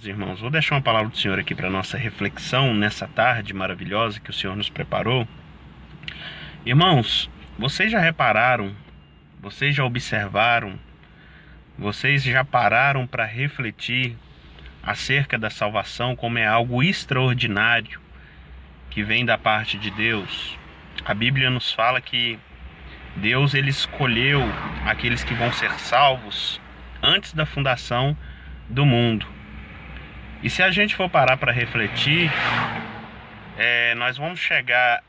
Irmãos, vou deixar uma palavra do Senhor aqui para nossa reflexão nessa tarde maravilhosa que o Senhor nos preparou. Irmãos, vocês já repararam, vocês já observaram, vocês já pararam para refletir acerca da salvação como é algo extraordinário que vem da parte de Deus? A Bíblia nos fala que Deus ele escolheu aqueles que vão ser salvos antes da fundação do mundo. E se a gente for parar para refletir, nós vamos chegar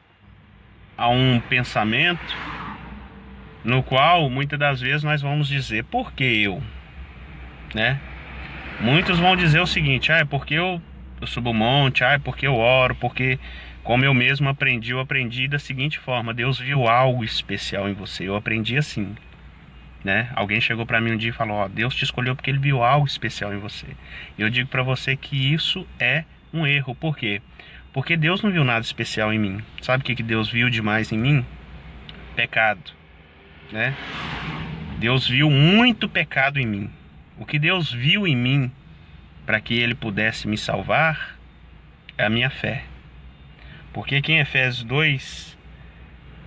a um pensamento no qual muitas das vezes nós vamos dizer: por que eu? Né? Muitos vão dizer o seguinte: é porque eu subo o monte, é porque eu oro, porque como eu mesmo aprendi, eu aprendi da seguinte forma: Deus viu algo especial em você. Eu aprendi assim, né? Alguém chegou para mim um dia e falou: ó, Deus te escolheu porque Ele viu algo especial em você. E eu digo para você que isso é um erro. Por quê? Porque Deus não viu nada especial em mim. Sabe o que Deus viu demais em mim? Pecado, né? Deus viu muito pecado em mim. O que Deus viu em mim para que Ele pudesse me salvar é a minha fé. Porque aqui em Efésios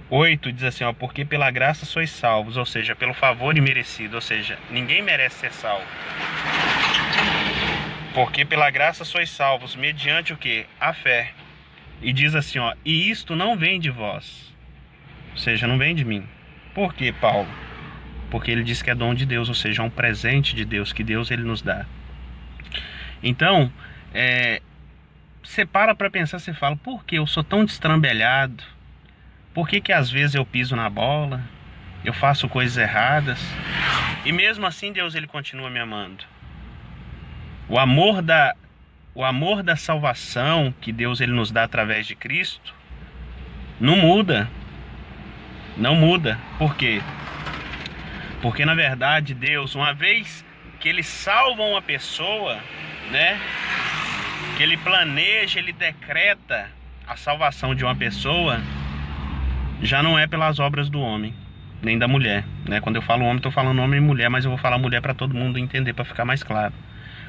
2:8 diz assim, ó: porque pela graça sois salvos, ou seja, pelo favor imerecido, ou seja, ninguém merece ser salvo. Porque pela graça sois salvos, mediante o que? A fé. E diz assim, ó: e isto não vem de vós, ou seja, não vem de mim. Por quê, Paulo? Porque ele diz que é dom de Deus, ou seja, é um presente de Deus, que Deus ele nos dá. Então, você para pensar, você fala: por que eu sou tão destrambelhado? Por que às vezes eu piso na bola? Eu faço coisas erradas? E mesmo assim Deus ele continua me amando. O amor da salvação que Deus ele nos dá através de Cristo não muda. Não muda. Por quê? Porque na verdade Deus, uma vez que Ele salva uma pessoa, né? Que Ele planeja, Ele decreta a salvação de uma pessoa, já não é pelas obras do homem, nem da mulher, né? Quando eu falo homem, estou falando homem e mulher, mas eu vou falar mulher para todo mundo entender, para ficar mais claro.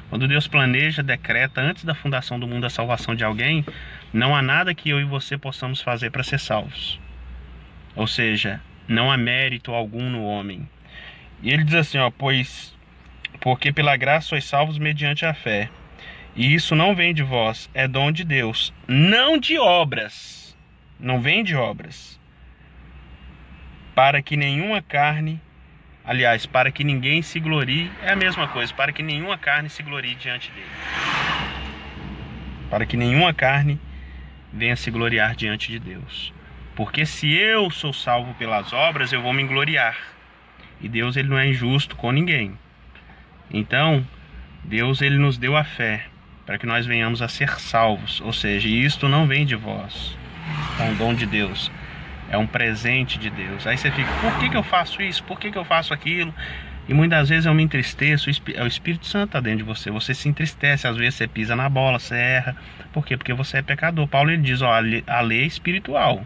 Quando Deus planeja, decreta antes da fundação do mundo a salvação de alguém, não há nada que eu e você possamos fazer para ser salvos. Ou seja, não há mérito algum no homem. E ele diz assim, ó: porque pela graça sois salvos mediante a fé. E isso não vem de vós, é dom de Deus, não de obras. Não vem de obras. Para que nenhuma carne, aliás, para que ninguém se glorie, é a mesma coisa, para que nenhuma carne se glorie diante dele. Para que nenhuma carne venha se gloriar diante de Deus. Porque se eu sou salvo pelas obras, eu vou me gloriar. E Deus ele não é injusto com ninguém. Então, Deus ele nos deu a fé para que nós venhamos a ser salvos. Ou seja, isto não vem de vós, é um dom de Deus, é um presente de Deus. Aí você fica: por que eu faço isso? Por que eu faço aquilo? E muitas vezes eu me entristeço. O Espírito Santo está dentro de você. Você se entristece, às vezes você pisa na bola, você erra. Por quê? Porque você é pecador. Paulo ele diz, ó, a lei é espiritual.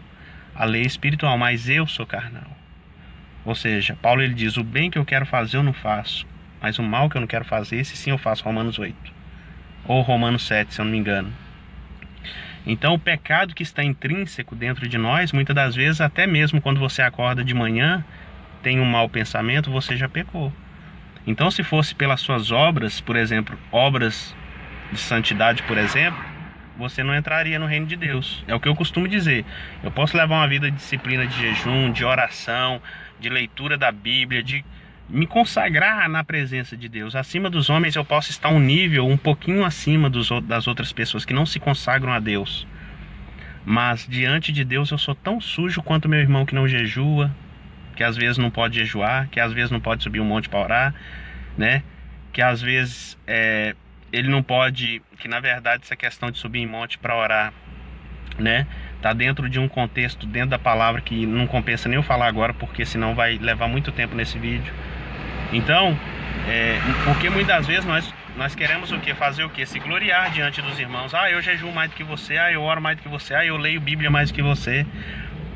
A lei é espiritual, mas eu sou carnal. Ou seja, Paulo ele diz: o bem que eu quero fazer eu não faço, mas o mal que eu não quero fazer, esse sim eu faço. Romanos 8 ou Romanos 7, se eu não me engano. Então o pecado que está intrínseco dentro de nós, muitas das vezes, até mesmo quando você acorda de manhã, tem um mau pensamento, você já pecou. Então se fosse pelas suas obras, por exemplo, obras de santidade, por exemplo, você não entraria no reino de Deus. É o que eu costumo dizer: eu posso levar uma vida de disciplina, de jejum, de oração, de leitura da Bíblia, de me consagrar na presença de Deus. Acima dos homens eu posso estar um nível um pouquinho acima das outras pessoas que não se consagram a Deus. Mas diante de Deus eu sou tão sujo quanto meu irmão que não jejua, que às vezes não pode jejuar, que às vezes não pode subir um monte para orar, né? Que às vezes ele não pode, que na verdade essa questão de subir em monte para orar, né, tá dentro de um contexto, dentro da palavra, que não compensa nem eu falar agora, porque senão vai levar muito tempo nesse vídeo. Então, porque muitas vezes nós queremos o quê? Fazer o quê? Se gloriar diante dos irmãos. Ah, eu jejuo mais do que você, ah, eu oro mais do que você, ah, eu leio Bíblia mais do que você.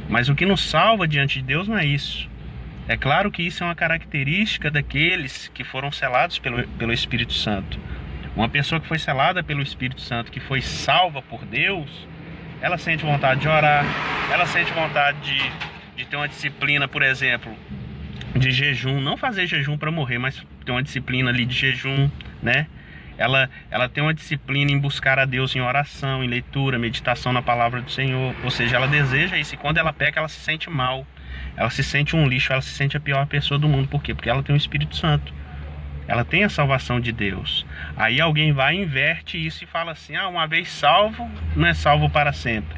Mas o que nos salva diante de Deus não é isso. É claro que isso é uma característica daqueles que foram selados pelo Espírito Santo. Uma pessoa que foi selada pelo Espírito Santo, que foi salva por Deus, ela sente vontade de orar, ela sente vontade de ter uma disciplina, por exemplo, de jejum, não fazer jejum para morrer, mas ter uma disciplina ali de jejum, né? Ela tem uma disciplina em buscar a Deus em oração, em leitura, meditação na palavra do Senhor. Ou seja, ela deseja isso, e quando ela peca, ela se sente mal, ela se sente um lixo, ela se sente a pior pessoa do mundo. Por quê? Porque ela tem o Espírito Santo, ela tem a salvação de Deus. Aí alguém vai e inverte isso e fala assim: uma vez salvo, não é salvo para sempre.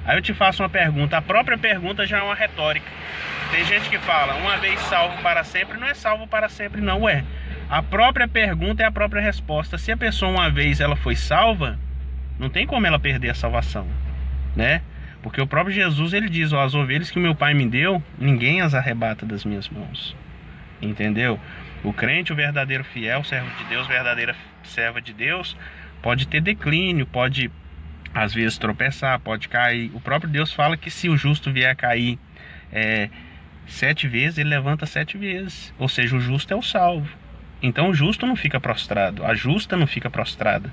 Aí eu te faço uma pergunta, a própria pergunta já é uma retórica. Tem gente que fala: uma vez salvo para sempre, não é salvo para sempre, não é. A própria pergunta é a própria resposta. Se a pessoa uma vez ela foi salva, não tem como ela perder a salvação, né? Porque o próprio Jesus, ele diz: as ovelhas que o meu Pai me deu, ninguém as arrebata das minhas mãos. Entendeu? O crente, o verdadeiro fiel, servo de Deus, verdadeira serva de Deus, pode ter declínio, pode às vezes tropeçar, pode cair. O próprio Deus fala que se o justo vier a cair 7 vezes, ele levanta 7 vezes. Ou seja, o justo é o salvo. Então o justo não fica prostrado, a justa não fica prostrada.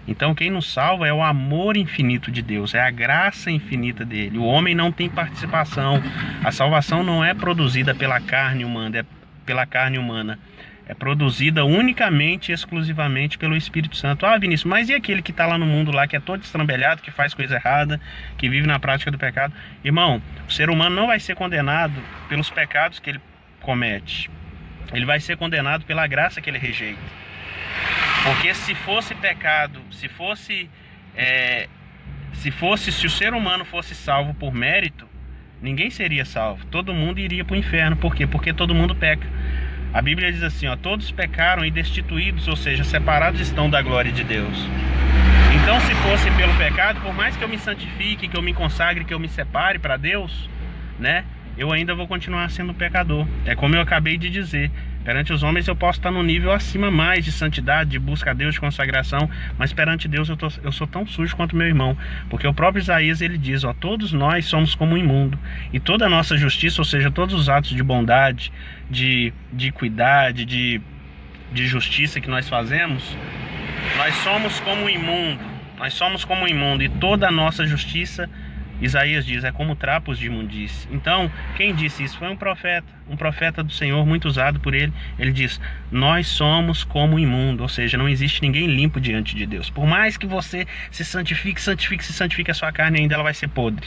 Então quem nos salva é o amor infinito de Deus, é a graça infinita dele. O homem não tem participação. A salvação não é produzida pela carne humana, é produzida unicamente e exclusivamente pelo Espírito Santo. Vinícius, mas e aquele que está lá no mundo lá, que é todo estrambelhado, que faz coisa errada, que vive na prática do pecado? Irmão, o ser humano não vai ser condenado pelos pecados que ele comete. Ele vai ser condenado pela graça que ele rejeita. Porque se fosse pecado, se o ser humano fosse salvo por mérito, ninguém seria salvo. Todo mundo iria para o inferno. Por quê? Porque todo mundo peca. A Bíblia diz assim: todos pecaram e destituídos, ou seja, separados estão da glória de Deus. Então, se fosse pelo pecado, por mais que eu me santifique, que eu me consagre, que eu me separe para Deus, né? Eu ainda vou continuar sendo pecador. É como eu acabei de dizer: perante os homens eu posso estar no nível acima mais de santidade, de busca a Deus, de consagração, mas perante Deus eu sou tão sujo quanto meu irmão. Porque o próprio Isaías, ele diz: todos nós somos como um imundo, e toda a nossa justiça, ou seja, todos os atos de bondade, de equidade, de justiça que nós fazemos, nós somos como um imundo, e toda a nossa justiça, Isaías diz, é como trapos de imundície. Então, quem disse isso foi um profeta do Senhor, muito usado por ele. Ele diz: nós somos como imundo, ou seja, não existe ninguém limpo diante de Deus. Por mais que você se santifique, a sua carne ainda ela vai ser podre.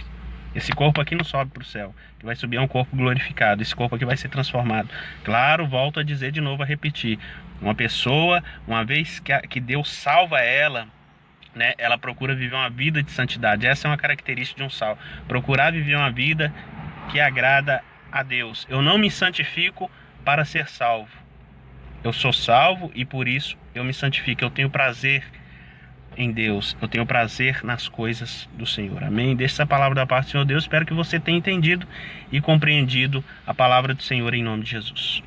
Esse corpo aqui não sobe para o céu, que vai subir é um corpo glorificado. Esse corpo aqui vai ser transformado. Claro, volto a dizer de novo, a repetir: uma pessoa, uma vez que Deus salva ela, né, ela procura viver uma vida de santidade. Essa é uma característica de um salvo: procurar viver uma vida que agrada a Deus. Eu não me santifico para ser salvo. Eu sou salvo e por isso eu me santifico. Eu tenho prazer em Deus, eu tenho prazer nas coisas do Senhor. Amém? Deixa essa palavra da parte do Senhor Deus. Espero que você tenha entendido e compreendido a palavra do Senhor em nome de Jesus.